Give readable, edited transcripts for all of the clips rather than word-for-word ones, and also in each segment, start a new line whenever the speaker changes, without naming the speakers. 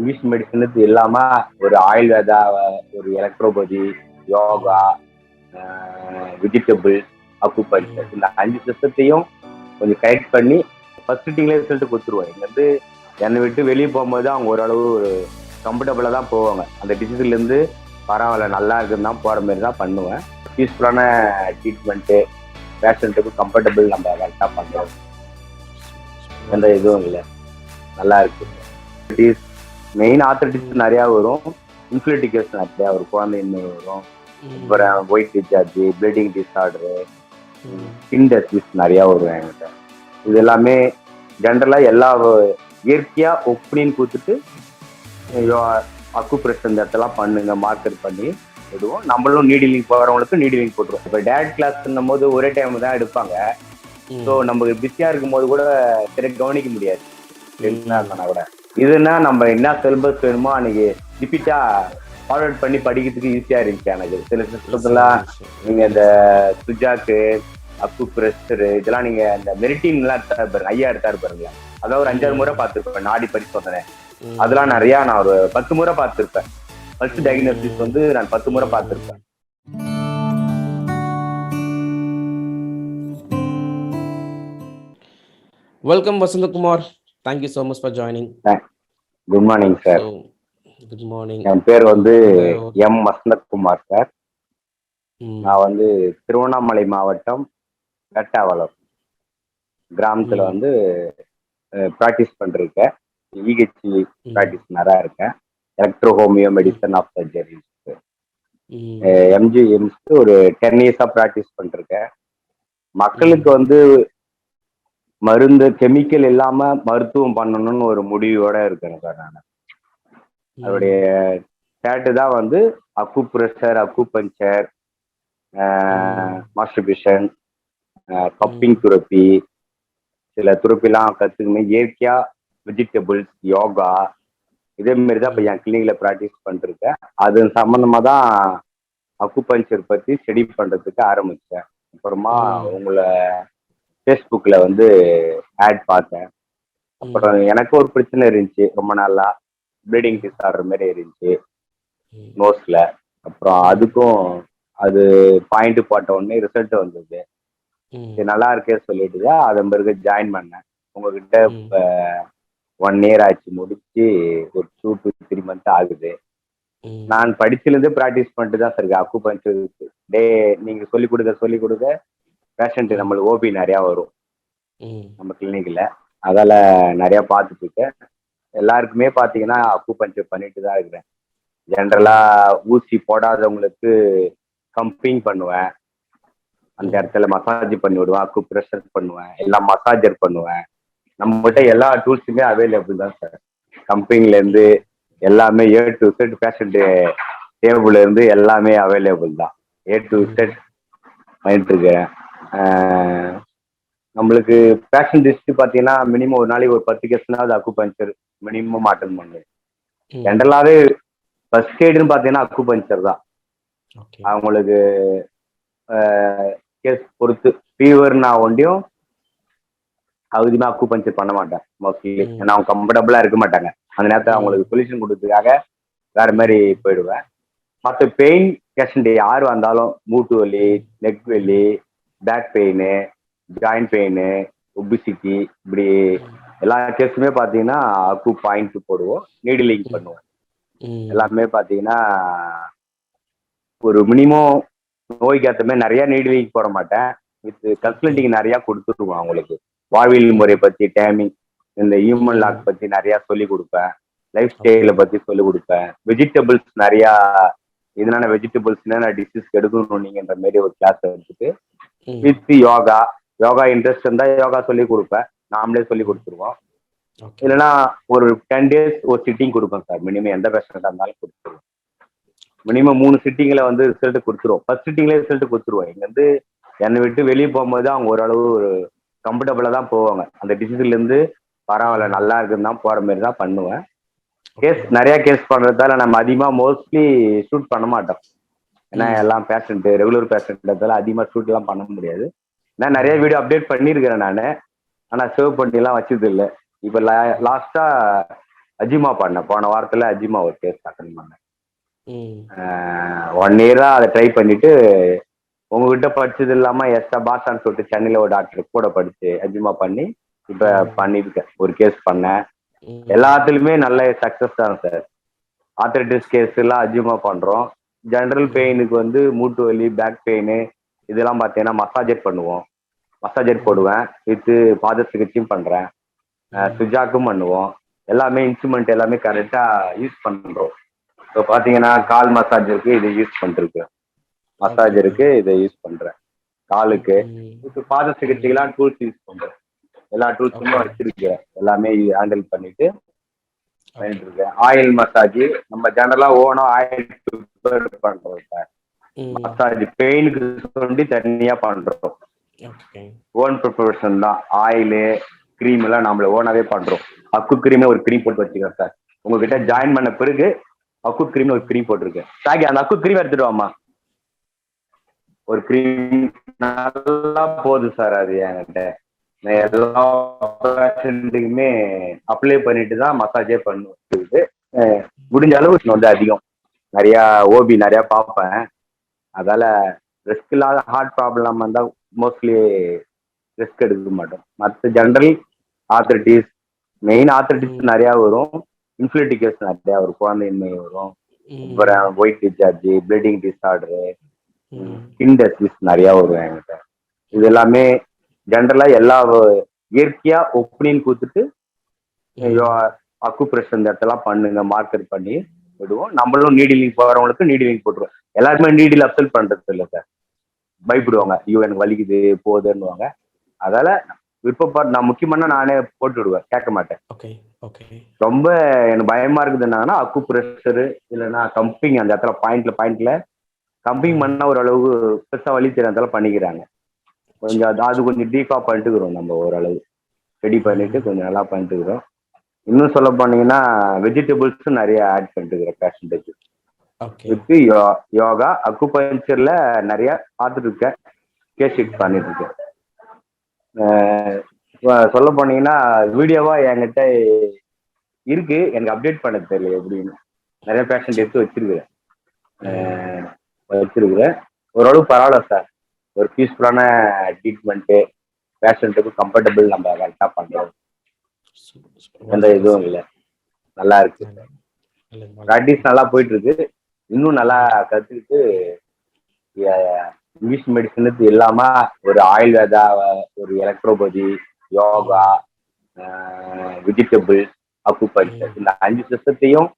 English மெடிசனுக்கு இல்லாம ஒரு ஆயுர்வேதா, ஒரு எலக்ட்ரோபதி, யோகா, வெஜிடபிள், அக்குபஞ்சர், இந்த 5 சிஸ்டத்தையும் கொஞ்சம் கரெக்ட் பண்ணி ஃபர்ஸ்ட் சிட்டிங்லேயே ரிசல்ட் கொடுத்துருவோம். இங்க வந்து என்னை விட்டு வெளியே போகும்போது அவங்க ஓரளவு கம்ஃபர்டபுளாக தான் போவாங்க. அந்த டிசீஸ்லேருந்து பரவாயில்ல நல்லா இருக்குன்னு தான் போகிற மாதிரி தான் பண்ணுவேன். பீஸ்ஃபுல்லான ட்ரீட்மெண்ட்டு, பேஷண்ட்டுக்கு கம்ஃபர்டபுள் நம்ம கரெக்டாக பண்ணுறோம். எந்த இதுவும் இல்லை, நல்லா இருக்கு. மெயின் ஆர்த்தரைட்டிஸ் நிறையா வரும், இன்ஃபிலிட்டிகேஸ் நிறையா வரும், குழந்தைன்னு வரும், அப்புறம் white discharge, bleeding disorder, skin disease நிறையா வரும் என்கிட்ட. இது எல்லாமே ஜென்ரலாக எல்லா இயற்கையாக ஒப்பனின்னு கொடுத்துட்டு அக்குப்ரெஷர் இந்த இடத்தெல்லாம் பண்ணுங்க மார்க்கெட் பண்ணி விடுவோம். நம்மளும் நீடிலிங் போகிறவங்களுக்கு நீடிலிங் போட்டுருவோம். இப்போ டேரக்ட் கிளாஸ்ன்னும் போது ஒரே டைம் தான் எடுப்பாங்க. ஸோ நமக்கு பிஸியாக இருக்கும் போது கூட சரி கவனிக்க முடியாது கூட. இதுனா நம்ம என்ன சிலபஸ் வேணுமோ அன்னைக்கு ரிப்பீட்டா ஃபார்வர்ட் பண்ணி படிக்கிறதுக்கு ஈஸியா இருந்துச்சு எனக்கு. சில சிஸ்டம்லாம் நீங்க இந்த சுஜாக்கு, அக்குப்ரெஷர் இதெல்லாம் நீங்க இந்த மெரிட்டின் எல்லாம் எடுத்தாரு பாருங்க, ஐயா எடுத்தாரு பாருங்க, அதான் ஒரு 5-6 முறை பார்த்துருப்பேன். நாடி பரிசோதனை அதெல்லாம் நிறைய நான் ஒரு 10 முறை பார்த்துருப்பேன். ஃபர்ஸ்ட் டயக்னோசிஸ் வந்து நான் 10 முறை பார்த்துருப்பேன்.
Welcome Vasanthkumar. Thank you so much for joining.
Good morning sir.
Good morning.
என் பேர் வந்து எம் வசந்தகுமார் சார். நான் வந்து திருவண்ணாமலை மாவட்டம் கட்டாவளம் கிராமத்துல வந்து ப்ராக்டிஸ் பண்ணிருக்கேன். இஹெச்சி ப்ராக்டிஸ் நிறையா இருக்கேன். Electro homeo medicine of surgery எம்ஜிஎம்ஸ்க்கு ஒரு 10 இயர்ஸா ப்ராக்டிஸ் பண்ணிருக்கேன். மக்களுக்கு வந்து மருந்து கெமிக்கல் இல்லாம மருத்துவம் பண்ணணும்னு ஒரு முடிவோட இருக்கேன் சார். நான் அதோடைய சேட்டு தான் வந்து அக்குப்ரெஷர், அக்குபஞ்சர், மாஸ்டர்பேஷன், கப்பிங் துரப்பி, சில துரப்பிலாம் கற்றுக்கணும். இயற்கையா வெஜிடபிள்ஸ், யோகா இதே மாதிரி தான் இப்போ என் கிளினிக்ல ப்ராக்டிஸ் பண்ணிருக்கேன். அது சம்மந்தமாக தான் அக்குபஞ்சர் பற்றி ஸ்டடி பண்ணுறதுக்கு ஆரம்பித்தேன். அப்புறமா உங்களை ஃபேஸ்புக்கில் வந்து ஆட் பார்த்தேன். அப்புறம் எனக்கு ஒரு பிரச்சனை இருந்துச்சு ரொம்ப நாளா, ப்ளீடிங் டிஸார்டர் மாதிரி இருந்துச்சு நோஸ்ல. அப்புறம் அதுக்கும் அது பாயிண்ட் போட்ட உடனே ரிசல்ட் வந்தது. நல்லா இருக்கே சொல்லிட்டு தான் அதன் பிறகு ஜாயின் பண்ணேன். உங்ககிட்ட இப்போ 1 இயர் ஆச்சு, முடிச்சு ஒரு 2 to 3 months ஆகுது. நான் படிச்சிலேருந்து ப்ராக்டிஸ் பண்ணிட்டு தான் சார் அக்குபஞ்சர் நீங்க சொல்லிக் கொடுக்க பேஷண்ட் நம்மளுக்கு ஓபி நிறையா வரும் நம்ம கிளினிக்ல. அதால நிறைய பார்த்துட்டு இருக்கேன். எல்லாருக்குமே பார்த்தீங்கன்னா அக்குபஞ்சர் பண்ணிட்டு தான் இருக்கிறேன். ஜென்ரலா ஊசி போடாதவங்களுக்கு கம்பிங் பண்ணுவேன், அந்த இடத்துல மசாஜ் பண்ணி விடுவேன், அக்குப்ரெஷர் பண்ணுவேன், எல்லாம் மசாஜர் பண்ணுவேன். நம்மகிட்ட எல்லா டூல்ஸுமே அவைலபிள் தான் சார். கம்பிங்ல இருந்து எல்லாமே A to Z, பேஷண்ட் டேபிள்ல இருந்து எல்லாமே அவைலபிள் தான். A to Z பண்ணிட்டு இருக்கேன். நம்மளுக்கு பேஷண்ட் லிஸ்ட் பார்த்தீங்கன்னா மினிமம் ஒரு நாளைக்கு ஒரு 10 கேஸ்னாவது அக்குபஞ்சர் மினிமம் அட்டன் பண்ணுவேன். ஜென்ரலாவே ஃபர்ஸ்ட் எய்டுன்னு பார்த்தீங்கன்னா அக்குபஞ்சர் தான். அவங்களுக்கு கேஸ் பொறுத்து ஃபீவர்னா ஒண்டியும் அவதியமாக அக்குபஞ்சர் பண்ண மாட்டேன் மோஸ்ட்லி. ஏன்னா அவங்க கம்ஃபர்டபுளாக இருக்க மாட்டாங்க அந்த நேரத்தில். அவங்களுக்கு சொல்யூஷன் கொடுத்ததுக்காக வேற மாதிரி போயிடுவேன். மற்ற பெயின் பேஷண்ட் யார் வந்தாலும் மூட்டு வலி, நெக் வலி, back pain, joint pain, obesity, இப்படி எல்லா கேஸுமே பார்த்தீங்கன்னா அக்கு பாயிண்ட் போடுவோம், நீடிலிங் பண்ணுவோம். எல்லாமே பார்த்தீங்கன்னா ஒரு மினிமம் நோய்க்கு ஏற்ற மாதிரி நிறைய நீடிலிங் போட மாட்டேன். வித் கன்சல்டிங் நிறையா கொடுத்துருவோம். அவங்களுக்கு வாழ்வியல் முறை பற்றி, டைமிங், இந்த ஹியூமன் லாக் பற்றி நிறையா சொல்லி கொடுப்பேன். லைஃப் ஸ்டைலை பற்றி சொல்லி கொடுப்பேன். வெஜிடபிள்ஸ் நிறையா, இதனால வெஜிடபிள்ஸ் என்னென்ன டிசீஸ் எடுக்கணும் நீங்கன்ற மாதிரி ஒரு கிளாஸ் எடுத்துட்டு வித் யோகா இன்ட்ரெஸ்ட் இருந்தால் யோகா சொல்லி கொடுப்பேன். நாமளே சொல்லி கொடுத்துருவோம். இல்லைன்னா ஒரு 10 days ஒரு சிட்டிங் கொடுப்பேன் சார். மினிமம் எந்த பேஷண்டாக இருந்தாலும் கொடுத்துருவோம். மினிமம் 3 சிட்டிங்கில் வந்து ரிசல்ட் கொடுத்துருவோம். ஃபர்ஸ்ட் சிட்டிங்லேயே ரிசல்ட் கொடுத்துருவோம். இங்கே வந்து என்னை விட்டு வெளியே போகும்போது அவங்க ஓரளவு ஒரு கம்ஃபர்டபுளாக தான் போவாங்க. அந்த டிசீஸ்லேருந்து பரவாயில்ல நல்லா இருக்குன்னு தான் போகிற மாதிரி தான் பண்ணுவேன். நிறைய கேஸ் பண்ணுறதால நம்ம அதிகமாக மோஸ்ட்லி ஷூட் பண்ண மாட்டோம். ஏன்னா எல்லாம் பேஷண்ட் ரெகுலர் பேஷண்ட்றதால அதிகமாக ஷூட்லாம் பண்ண முடியாது. நான் நிறைய வீடியோ அப்டேட் பண்ணியிருக்கிறேன் நான், ஆனால் சேவ் பண்ணிலாம் வச்சது இல்லை. இப்போ லாஸ்ட்டாக அஜிமா பண்ணேன். போன வாரத்துல அஜிமா ஒரு கேஸ் அட்டன் பண்ணேன்.
ம்.
1 இயரா அதை ட்ரை பண்ணிட்டு உங்ககிட்ட படிச்சது இல்லாம எஸ்டா பாஷான்னு சொல்லிட்டு சென்னையில ஒரு டாக்டர் கூட படிச்சு அஜிமா பண்ணி இப்ப பண்ணிருக்கேன். ஒரு கேஸ் பண்ணேன். எல்லாத்துலயுமே நல்ல சக்சஸ் தான் சார். ஆர்த்தரைட்டிஸ் கேஸ் எல்லாம் அஜிமா பண்றோம். ஜெனரல் பெயினுக்கு வந்து மூட்டு வலி, பேக் பெயின் இதெல்லாம் பார்த்தீங்கன்னா மசாஜர் பண்ணுவோம். மசாஜர் போடுவேன். வித்து பாத சிகிச்சையும் பண்றேன். சுஜாக்கும் பண்ணுவோம். எல்லாமே இன்ஸ்ட்ருமெண்ட் எல்லாமே கரெக்டா யூஸ் பண்றோம். இப்போ பாத்தீங்கன்னா கால் மசாஜருக்கு இதை யூஸ் பண்ணிருக்கு, மசாஜருக்கு இதை யூஸ் பண்றேன். காலுக்கு இப்போ பாத சிகிச்சைக்கெல்லாம் டூல்ஸ் யூஸ் பண்றேன். எல்லா டூல்ஸுமே வச்சிருக்கேன். எல்லாமே ஹேண்டில் பண்ணிட்டு இருக்கேன். ஆயில் மசாஜ் நம்ம ஜெனரலா ஓனா ஆயில் ப்ரிப்பேர் பண்றோம் சார். மசாஜ் பெயினுக்கு சொல்லி தனியா பண்றோம். ஓன் ப்ரிப்பரேஷன் தான். ஆயிலு கிரீம் எல்லாம் நம்மள ஓனாவே பண்றோம். அக்கு கிரீமே ஒரு கிரீம் போட்டு வச்சுக்கிறேன் சார். உங்ககிட்ட ஜாயின் பண்ண பிறகு அக்கு கிரீம் ஒரு கிரீம் போட்டிருக்கேன். சாகி அந்த அக்கு கிரீம் எடுத்துட்டு வாமா. ஒரு கிரீம் நல்லா போகுது சார். அது என்கிட்ட எல்லா பேஷண்ட்டுக்குமே அப்ளை பண்ணிட்டு தான் மசாஜே பண்ணுது. முடிஞ்ச அளவு வந்து அதிகம் நிறைய ஓபி நிறைய பார்ப்பேன். அதால ரிஸ்க் இல்லாத ஹார்ட் ப்ராப்ளம் வந்தா மோஸ்ட்லி ரிஸ்க் எடுக்க மாட்டோம். மற்ற ஜெனரல் ஆர்த்தரைட்டிஸ், மெயின் ஆர்த்தரைட்டிஸ் நிறைய வரும். இன்ஃபிலிட்டி கேஸ் நிறைய வரும். குழந்தையின்மை வரும். அப்புறம் white discharge, bleeding disorder, skin disease நிறைய வரும் என்கிட்ட. இது எல்லாமே ஜென்ரலா எல்லா இயற்கையா ஒப்பீனியன் கொடுத்துட்டு அக்குப்ரெஷர் இந்த இடத்தெல்லாம் பண்ணுங்க மார்க்கெட் பண்ணி விடுவோம். நம்மளும் நீடிலிங் போறவங்களுக்கு நீடிலிங் போட்டுருவோம். எல்லாருமே நீடில் அப்செல் பண்றது இல்லை சார். பயப்படுவாங்க, ஐயோ எனக்கு வலிக்குது போகுதுன்னுவாங்க. அதால விருப்பப்பட்டு நான் முக்கியமான நானே போட்டு விடுவேன், கேட்க மாட்டேன். ரொம்ப எனக்கு பயமா இருக்குது என்னன்னா அக்குப்ரெஷரு இல்லைன்னா கம்பிங் அந்த இடத்துல பாயிண்ட்ல கம்பிங் பண்ணா ஓரளவு பெருசா வலி தெரியாதால பண்ணிக்கிறாங்க. கொஞ்சம் அது கொஞ்சம் டீப்பா பண்ணிட்டுக்கிறோம். நம்ம ஓரளவு ரெடி பண்ணிட்டு கொஞ்சம் நல்லா பண்ணிட்டுக்கிறோம். இன்னும் சொல்ல போனீங்கன்னா வெஜிடபிள்ஸும் நிறைய ஆட் பண்ணிட்டுக்கிறேன் பேஷண்ட்டுக்கு. வித் யோகா அக்குபஞ்சர்ல நிறைய பார்த்துட்டு இருக்கேன். கேஷிட் பண்ணிட்டு இருக்கேன். சொல்ல போனீங்கன்னா வீடியோவா என்கிட்ட இருக்கு, எனக்கு அப்டேட் பண்ண தெரியல எப்படின்னு. நிறைய பேஷண்ட் எடுத்து வச்சிருக்கிறேன். ஓரளவு பரவாயில்ல சார். ஒரு பீஸ்ஃபுல்லான ட்ரீட்மெண்ட்டு, பேஷண்ட்டுக்கு கம்ஃபர்டபுள், நம்ம கரெக்டாக பண்ணுறோம். எந்த இதுவும் இல்லை, நல்லா இருக்கு. ப்ராக்டிஸ் நல்லா போயிட்டு இருக்கு. இன்னும் நல்லா கற்றுக்கிட்டு இங்கிலீஷ் மெடிசனுக்கு இல்லாம ஒரு ஆயுர்வேதா, ஒரு எலக்ட்ரோபதி, யோகா, வெஜிடபிள், அக்குபஞ்சர் இந்த 5 சிஸ்டத்தையும்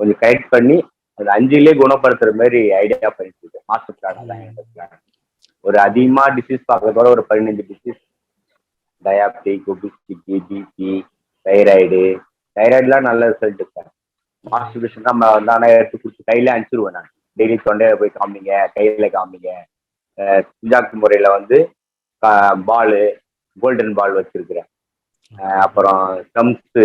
கொஞ்சம் கரெக்ட் பண்ணி அந்த 5லயே குணப்படுத்துற மாதிரி ஐடியா பண்ணிட்டு இருக்கேன். மாஸ்டர் பிளான் தான் என்னோட பிளான். ஒரு அதிகமா டிசீஸ் பார்க்கறதோட ஒரு 15 டிசீஸ், டயாபிட்டிக், ஒபிசிட்டி, பிபி, தைராய்டுலாம் நல்ல ரிசல்ட் சார். மாஸ்டர்பேஷன் நம்ம வந்தானே எடுத்து கொடுத்து கையில அனுப்பிச்சிருவேன். நான் டெய்லி தொண்டையில போய் காமிங்க, கையில காமிங்க. சிஞ்சாக்கு முறையில வந்து பால், கோல்டன் பால் வச்சிருக்கிறேன். அப்புறம் ஸ்டம்ஸ்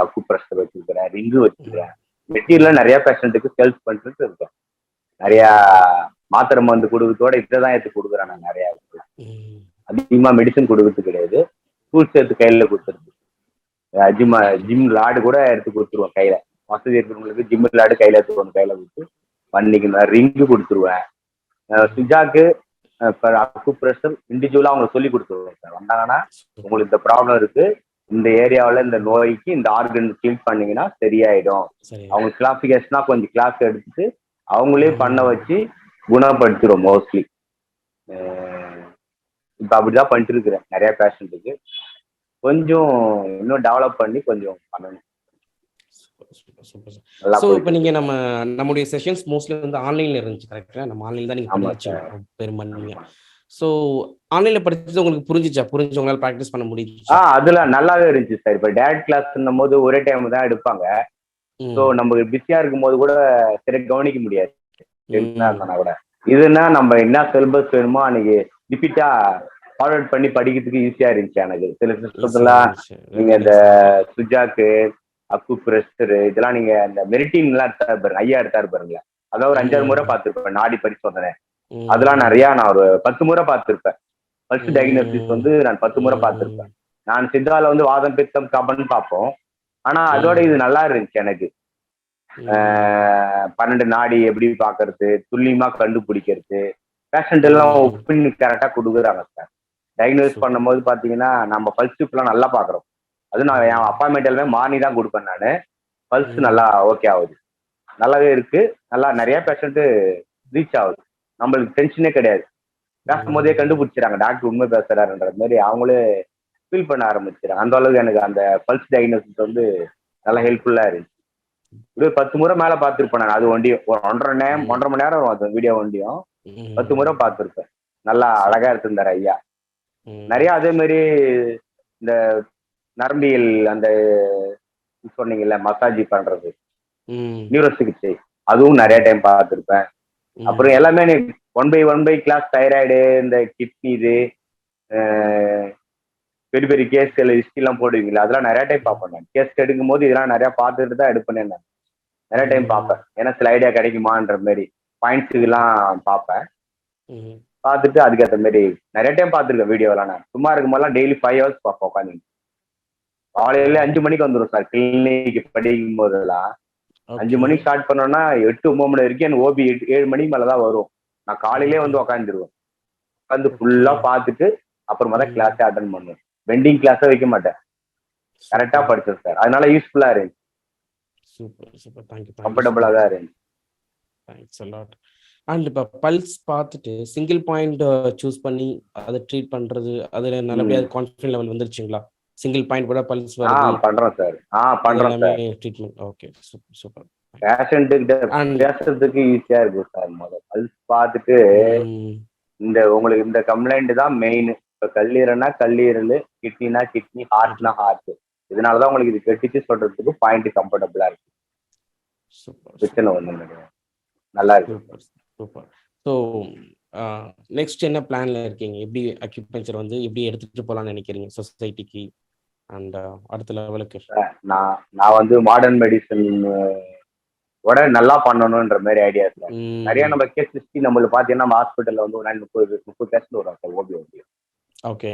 அக்குப்ரெஷர் வச்சிருக்கிறேன், ரிங்கு வச்சிருக்கிறேன். மெட்டீரியல் நிறைய பேஷண்ட்டுக்கு சேல்ஸ் பண்ணிட்டு இருக்கேன். நிறைய மாத்திரை மருந்து கொடுக்கறதோட இதான் எடுத்து கொடுக்குறேன். நான் நிறைய அதிகமா மெடிசன் கொடுக்கறது கிடையாது. டூல்ஸ் எடுத்து கையில கொடுத்துருக்கு. ஜிம் லாடு கூட எடுத்து கொடுத்துருவேன் கையில. வசதி இருக்கிறவங்களுக்கு ஜிம் லாடு கையில எடுத்துக்கணும், கையில கொடுத்து பண்ணிக்கணும். ரிங்கு கொடுத்துருவேன். சுஜாக்கு அக்குப்ரெஷர் இண்டிவிஜுவலா அவங்க சொல்லி கொடுத்துருவேன் சார். வந்தாங்கன்னா உங்களுக்கு இந்த ப்ராப்ளம் இருக்கு, இந்த ஏரியாவில் இந்த நோய்க்கு இந்த ஆர்கன் கிளீன் பண்ணீங்கன்னா சரியாயிடும். அவங்க கிளாசிஃபிகேஷனா கொஞ்சம் கிளாஸ் எடுத்துட்டு அவங்களே பண்ண வச்சு குணப்படுத்திடும் மோஸ்ட்லி. இப்போ அப்படிதான் பண்ணிட்டு இருக்கிறேன் நிறைய பேஷண்ட்டுக்கு. கொஞ்சம் இன்னும் டெவலப் பண்ணி கொஞ்சம் பண்ணணும்.
இப்போ நீங்க நம்முடைய செஷன்ஸ் மோஸ்ட்லி வந்து ஆன்லைன்ல இருந்துச்சு, கரெக்டா? நம்ம ஆன்லைன் தான் நீங்க படிச்சீங்க பெரும்பான்மையா. ஸோ ஆன்லைன்ல படிச்சது உங்களுக்கு புரிஞ்சிச்சா? புரிஞ்சு உங்களால ப்ராக்டிஸ் பண்ண முடியுது?
அதெல்லாம் நல்லாவே இருந்துச்சு சார். இப்போ டேரக்ட் கிளாஸ்ன்னும் போது ஒரே டைம் தான் எடுப்பாங்க. ஸோ நம்ம பிஸியா இருக்கும் போது கூட சரியா கவனிக்க முடியாது கூட. இதுன்னா நம்ம என்ன சிலபஸ் வேணுமோ அன்னைக்கு ரிப்பீட்டா ஃபார்வர்ட் பண்ணி படிக்கிறதுக்கு ஈஸியா இருந்துச்சு எனக்கு. சில சிஸ்டம்லாம் நீங்க இந்த சுஜாக்கு, அக்குப்ரெஷர் இதெல்லாம் நீங்க இந்த மெரிட்டின் எல்லாம் எடுத்தாரு பாருங்க, ஐயா எடுத்தாரு பாருங்க. அதான் ஒரு 5-6 முறை பார்த்துருப்பேன். நாடி பரிசோதனை அதெல்லாம் நிறைய நான் ஒரு 10 முறை பார்த்துருப்பேன். ஃபர்ஸ்ட் டயக்னோசிஸ் வந்து நான் 10 முறை பார்த்துருப்பேன். நான் சித்தால வந்து வாதம், பித்தம், கபன் பார்ப்போம். ஆனா அதோட இது நல்லா இருந்துச்சு எனக்கு. 12 நாடி எப்படி பாக்குறது, துல்லியமா கண்டுபிடிக்கிறது, பேஷண்ட் எல்லாம் ஒப்பீனியன் கரெக்டா கொடுக்குறாங்க சார். டயக்னோஸ் பண்ணும்போது பாத்தீங்கன்னா நம்ம பல்ஸ் எல்லாம் நல்லா பாக்குறோம். அது நான் என் அப்பாயின்மெண்ட் எல்லாமே மார்னிங் தான் கொடுப்பேன் நானு. பல்ஸ் நல்லா ஓகே ஆகுது, நல்லாவே இருக்கு. நல்லா நிறைய பேஷண்ட் ரீச் ஆகுது, நம்மளுக்கு டென்ஷனே கிடையாது. பேசும்போதே கண்டுபிடிச்சிடறாங்க டாக்டர் உண்மை பேசுறாருன்ற மாதிரி அவங்களே ஃபீல் பண்ண ஆரம்பிச்சிடறாங்க. அந்த அளவுக்கு எனக்கு அந்த பல்ஸ் டயக்னோசிஸ் வந்து நல்லா ஹெல்ப்ஃபுல்லா இருந்துச்சு. ஒரு 10 முறை மேல பார்த்துருப்பேன் நான். அது ஒண்டியும் ஒரு 1.5 மணி நேரம் வரும் அது வீடியோ ஒண்டியும். 10 முறை பார்த்துருப்பேன். நல்லா அழகா எடுத்திருந்தாரு ஐயா. நிறைய அதே மாதிரி இந்த நரம்பியல் அந்த சொன்னீங்கல்ல மசாஜ் பண்றது, நியூரோ சிகிச்சை, அதுவும் நிறைய டைம் பார்த்துருப்பேன். அப்புறம் எல்லாமே 1/1 கிளாஸ் தைராய்டு, இந்த கிட்னி, இது பெரிய பெரிய கேஸ்கள் ஹிஸ்ட்ரி எல்லாம் போடுவீங்களா, அதெல்லாம் நிறைய டைம் பார்ப்பேன் நான். கேஸ் எடுக்கும் போது இதெல்லாம் நிறைய பார்த்துட்டு தான் எடுப்பேன் நான். நிறைய டைம் பார்ப்பேன், ஏன்னா சில ஐடியா கிடைக்குமான்ற மாதிரி பாயிண்ட்ஸ் எல்லாம் பார்ப்பேன். பார்த்துட்டு அதுக்கேற்ற மாதிரி நிறைய டைம் பார்த்துருக்கேன் வீடியோலாம். நான் சும்மா இருக்கும் போதெல்லாம் டெய்லி 5 hours பார்ப்பேன் உட்காந்து. காலையில 5 மணிக்கு வந்துடும் சார் கிளினிக் படிக்கும் போதெல்லாம். 5 மணிக்கு ஸ்டார்ட் பண்ணோம்னா 8-9 மணி வரைக்கும் எனக்கு ஓபி 7 மணிக்கு மேலதான் வரும். நான் காலையிலே வந்து உட்காந்துருவேன். உட்காந்து ஃபுல்லா பார்த்துட்டு அப்புறமா தான் கிளாஸே அட்டன் பண்ணுவேன். பெண்டிங் கிளாஸே வைக்க மாட்டேன், கரெக்டா படிச்சேன் சார். அதனால யூஸ்ஃபுல்லா இருந்துச்சு.
Super super, thank you.
கம்ஃபர்டபுளா தான் இருந்துச்சு.
Thanks a lot. அண்ட் இப்போ பல்ஸ் பார்த்துட்டு சிங்கிள் பாயிண்ட் சூஸ் பண்ணி அதை ட்ரீட் பண்றது, அதுல நல்லபடியா கான்ஃபிடன்ட் லெவல் வந்துருச்சுங்களா? சிங்கிள் பாயிண்ட் கூட பல்ஸ் வருது
பண்றோம் சார். பண்றோம் sir
treatment. Okay, super super.
Patient கிட்ட பேசுறதுக்கு ஈஸியா இருக்கு சார். முதல்ல பல்ஸ் பார்த்துட்டு இந்த உங்களுக்கு இந்த கம்ப்ளைண்ட் தான் மெயின். இப்ப கல்லீரல்னா கல்லீரல், கிட்னினா கிட்னி, ஹார்ட்னா ஹார்ட். இதனாலதான் உங்களுக்கு இது கெட்டிச்சு சொல்றதுக்கு பாயிண்ட் கம்ஃபர்டபுளா இருக்கு. பிரச்சனை ஒண்ணும் கிடையாது, நல்லா இருக்கு.
சூப்பர். ஸோ நெக்ஸ்ட் என்ன பிளான்ல இருக்கீங்க? எப்படி அக்யூபஞ்சர் வந்து எப்படி எடுத்துட்டு போகலாம்னு நினைக்கிறீங்க சொசைட்டிக்கு அண்ட் அடுத்த லெவலுக்கு?
நான் வந்து மாடர்ன் மெடிசன் நல்லா பண்ணணும்ன்ற மாதிரி ஐடியா சார். நிறைய நம்ம கேஸ் ஹிஸ்ட்ரி நம்மளுக்கு பாத்தீங்கன்னா நம்ம ஹாஸ்பிட்டல்ல வந்து ஒரு நாள் 30 கேஸ் வரும் சார் ஓபி.
Okay,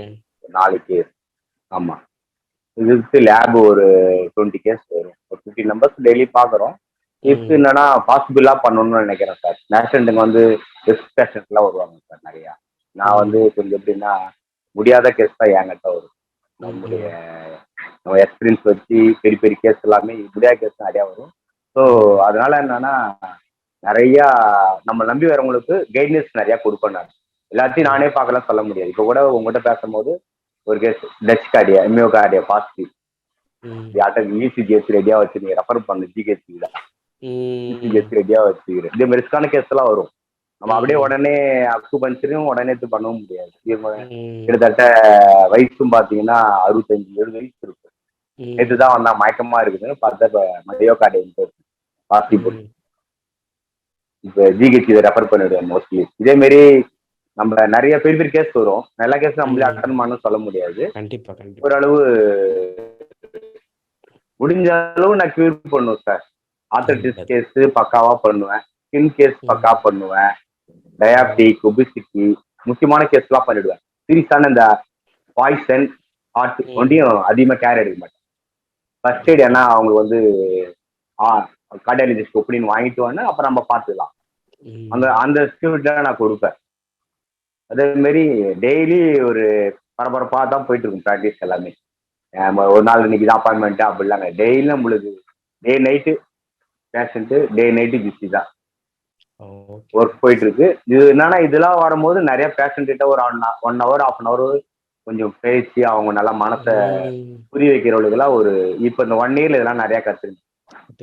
4 case. ஆமா, இதுக்கு லேப் ஒரு 20 கேஸ் வரும். ஒரு 50 நம்பர்ஸ் டெய்லி பாக்குறோம். இதுக்கு என்னன்னா பாசிபிளா பண்ணணும்னு நினைக்கிறேன் சார். பேஷண்ட்டுங்க வந்து ரிஸ்க் பேஷண்ட் எல்லாம் வருவாங்க சார் நிறைய. நான் வந்து கொஞ்சம் எப்படின்னா முடியாத கேஸ் தான் என்கிட்ட வரும். நம்முடைய எக்ஸ்பீரியன்ஸ் வச்சு பெரிய பெரிய கேஸ் எல்லாமே முடியாத கேஸ் நிறையா வரும். ஸோ அதனால என்னன்னா நிறைய நம்ம நம்பி வரவங்களுக்கு கைட்னஸ் நிறைய கொடுப்பேன் நான். எல்லாத்தையும் நானே பார்க்கலாம் சொல்ல முடியாது. இப்போ கூட உங்ககிட்ட பேசும்போது ஒரு கேஸ் டச் கார்டியா, எம்யூ கார்டியா பாசிட்டிவ், இசிஜிஎஸ் ரெடியா வச்சுருங்க, ரெஃபர் பண்ணு ஜிஹெச்சி தான், இசிஜிஎஸ் ரெடியா வச்சுக்கிறேன். இதே மாதிரி ரிஸ்கான கேஸ் எல்லாம் வரும். நம்ம அப்படியே உடனே அக்குபஞ்சரையும் உடனே பண்ணவும் முடியாது. கிட்டத்தட்ட வயசும் பாத்தீங்கன்னா 65-70 வயசு இருக்கு. நேற்றுதான் வந்தா மயக்கமா இருக்குதுன்னு பார்த்தா மயோ கார்டியா பாசிட்டிவ். இப்ப ஜிஹெச் இதை ரெஃபர் பண்ணிடுவேன் மோஸ்ட்லி. இதே மாதிரி நம்ம நிறைய பெரிய பெரிய கேஸ் வரும். நல்ல கேஸ் நம்மளே அட்டன் பண்ண சொல்ல முடியாது. ஓரளவு முடிஞ்ச அளவு நான் கியூர் பண்ணுவேன் சார். ஆர்த்தரைட்டிஸ் கேஸ் பக்காவா பண்ணுவேன், ஸ்கின் கேஸ் பக்கா பண்ணுவேன், டயாபிட்டிக், ஒபிசிட்டி, முக்கியமான கேஸ் எல்லாம் பண்ணிடுவேன். சீரியஸான இந்த பாய்சன், ஹார்ட் ஒன்றையும் அதிகமா கேர் எடுக்க மாட்டேன். ஃபர்ஸ்ட் எய்ட் ஏன்னா அவங்க வந்து கார்டியாலஜிஸ்ட் ஒப்பீனியன் வாங்கிட்டு வந்து அப்புறம் நம்ம பார்த்துக்கலாம். அந்த ஸ்கியூரிட்டி நான் கொடுப்பேன். அதே மாதிரி டெய்லி ஒரு பரபரப்பா தான் போயிட்டு இருக்கும் ப்ராக்டிஸ் எல்லாமே. ஒரு நாள் இன்னைக்கு தான் அப்பாயின்மெண்ட் அப்படிலாங்க. டெய்லி நம்மளுக்கு day night patient, day night busy தான் ஒர்க் போயிட்டு இருக்கு. இது என்னன்னா இதெல்லாம் வரும்போது நிறைய பேஷண்ட் கிட்ட ஒரு 1 hour 1/2 hour கொஞ்சம் பேசி அவங்க நல்லா மனசை புரிய வைக்கிறவங்களுக்குலாம் ஒரு இப்போ இந்த 1 year இதெல்லாம் நிறைய கத்துருங்க.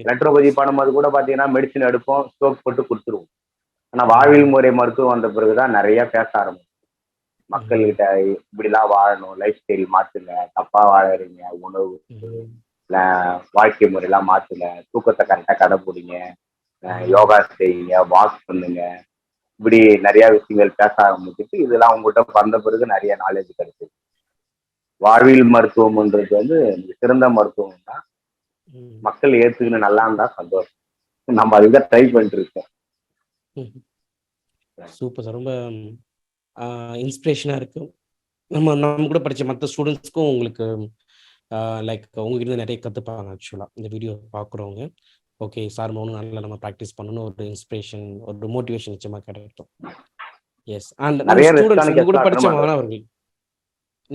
எலக்ட்ரோபதி பண்ணும்போது கூட பாத்தீங்கன்னா மெடிசன் எடுப்போம், ஸ்டோக் போட்டு கொடுத்துருவோம். ஆனா வாழ்வியல் முறை மருத்துவம் வந்த பிறகுதான் நிறைய பேச ஆரம்பிக்கும். மக்கள்கிட்ட இப்படிலாம் வாழணும், லைஃப் ஸ்டைல் மாத்துங்க, தப்பா வாழறீங்க, உணவு வாழ்க்கை முறையெல்லாம் மாத்துங்க, தூக்கத்தை கரெக்டா கடைப்பிடிங்க, யோகா செய்யுங்க, வாக் பண்ணுங்க, இப்படி நிறைய விஷயங்கள் பேச ஆரம்பிச்சுட்டு இதெல்லாம் உங்ககிட்ட வந்த பிறகு நிறைய நாலேஜ் கிடைச்சிது. வாழ்வியல் மருத்துவம்ன்றது வந்து சிறந்த மருத்துவம் தான். மக்கள் ஏத்துக்கணும், நல்லா இருந்தா சந்தோஷம். நம்ம அதுதான் ட்ரை பண்ணிட்டு இருக்கோம்.
சூப்பர் சார், ரொம்ப இன்ஸ்பிரேஷனா இருக்கு. நம்ம கூட படிச்ச மற்ற ஸ்டூடெண்ட்ஸ்க்கும் உங்களுக்கு லைக் உங்ககிட்ட இருந்து நிறைய கற்றுப்பாங்க ஆக்சுவலாக இந்த வீடியோ பார்க்குறவங்க. ஓகே சார் ஒன்றும் நல்லா நம்ம ப்ராக்டிஸ் பண்ணணும், ஒரு இன்ஸ்பிரேஷன், ஒரு மோட்டிவேஷன் நிச்சயமாக கிடைக்கும். எஸ். அண்ட் நம்ம
நிறைய
ஸ்டூடெண்ட்ஸ்
ரிஸ்கான
உங்க கூட
கேஸ்லாம்
படிச்ச
அட்டன் பண்றேன்.
மாணவர்கள்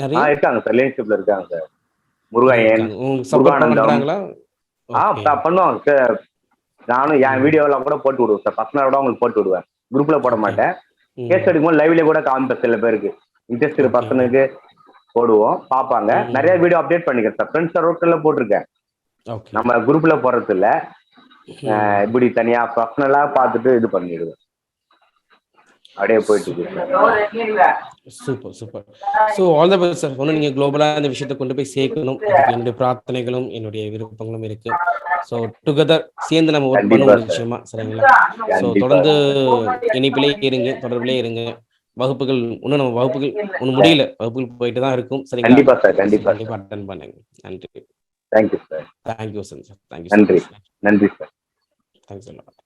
நிறைய
இருக்காங்க சார், ரிலேஷன்ஷிப்ல இருக்காங்க சார்.
நிறைய
முருகாயன்,
இருக்காங்க. உங்களுக்கு சப்போர்ட்
முருகானந்தம்.
பண்ணுறாங்களா? ஓகே.
பண்ணுவாங்க சார். நானும் என் வீடியோலாம் கூட போட்டு விடுவேன் சார். பர்சனலா கூட உங்களுக்கு போட்டு விடுவேன். குரூப்ல போட
ஓகே.
மாட்டேன். கேஸ் எடுக்கும்போது லைவ்ல கூட காமிப்பேன் சில பேருக்கு. Interest
okay.
பர்சனுக்கு போடுவோம், பார்ப்பாங்க. நிறைய வீடியோ அப்டேட் பண்ணிக்கிறேன் சார். ஃப்ரெண்ட்ஸ் சர்க்கிள்ல போட்டிருக்கேன்.
ஓகே.
நம்ம குரூப்ல போடுறது இல்ல. இப்படி தனியா பர்சனலா பார்த்துட்டு இது பண்ணிடுவேன். அப்படியே போயிட்டு இருக்கு.
Super super. So all the best sir. ஒன்றும் நீங்கள் குளோபலாக இந்த விஷயத்தை கொண்டு போய் சேர்க்கணும், அதுக்கு என்னுடைய பிரார்த்தனைகளும் என்னுடைய விருப்பங்களும் இருக்கு. ஸோ டுகெதர் சேர்ந்து நம்ம ஒர்க்
கண்டிப்பா
பண்ணுவோம்
சார்.
நிச்சயமா. சரிங்களா? ஸோ
கண்டிப்பா.
தொடர்ந்து இணைப்பிலே இருங்க, தொடர்பிலே இருங்க. வகுப்புகள் இன்னும் நம்ம வகுப்புகள் ஒன்றும் முடியல, வகுப்புகள் போயிட்டு தான் இருக்கும். சரிங்களா?
கண்டிப்பா சார், கண்டிப்பா சார்.
கண்டிப்பாக அட்டன் பண்ணுங்க. நன்றி.
Thank you sir.
Thank you sir. Thank you
நன்றி.
சார்.
நன்றி சார்.
தேங்க்ஸ்.